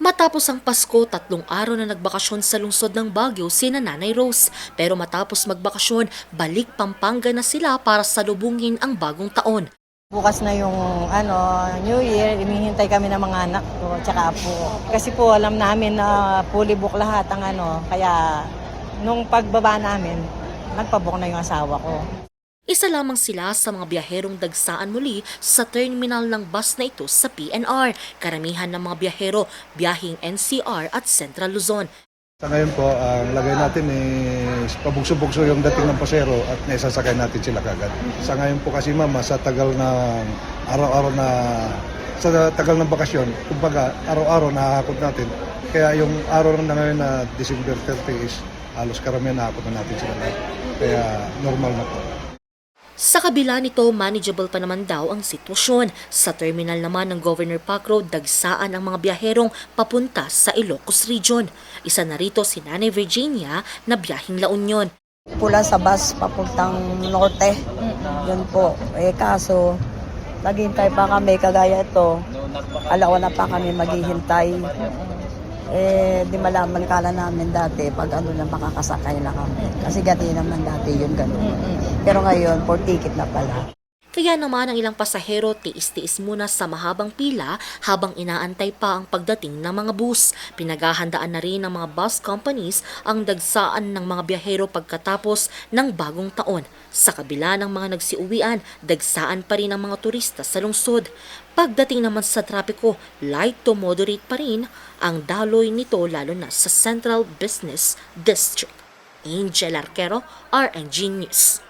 Matapos ang Pasko, 3 araw na nagbakasyon sa lungsod ng Baguio sina Nanay Rose. Pero matapos magbakasyon, balik Pampanga na sila para salubungin ang bagong taon. Bukas na yung New Year, inihintay kami ng mga anak ko tsaka apo. Kasi po alam namin na fully book lahat ang kaya nung pagbaba namin, nagpabook na yung asawa ko. Isa lamang sila sa mga biyaherong dagsaan muli sa terminal ng bus na ito sa PNR. Karamihan ng mga biyahero, biyahing NCR at Central Luzon. Sa ngayon po, ang lagay natin is pabugso-bugso yung dating ng pasero at naisasakay natin sila kagad. Sa ngayon po kasi mama, sa tagal ng araw-araw sa tagal ng bakasyon, kumbaga araw-araw nakahakot natin. Kaya yung araw na ngayon na December 30 is halos karamihan nakahakot na natin sila lahat. Kaya normal na po. Sa kabila nito, manageable pa naman daw ang sitwasyon. Sa terminal naman ng Governor Pac Road, dagsaan ang mga biyaherong papunta sa Ilocos Region. Isa na rito si Nanay Virginia na biyahing La Union. Pula sa bus papuntang norte. Yun po. Kaso, naghihintay pa kami kagaya ito. Alauna pa kami maghihintay. Di malaman kala namin dati pag na makakasakay na kami. Kasi gati naman dati yung gano'n. Pero ngayon, for ticket na pala. Kaya naman ang ilang pasahero tiis-tiis muna sa mahabang pila habang inaantay pa ang pagdating ng mga bus. Pinaghahandaan na rin ng mga bus companies ang dagsaan ng mga biyahero pagkatapos ng bagong taon. Sa kabila ng mga nagsiuwian, dagsaan pa rin ang mga turista sa lungsod. Pagdating naman sa trapiko, light to moderate pa rin ang daloy nito lalo na sa Central Business District. Angel Arquero, RNG News.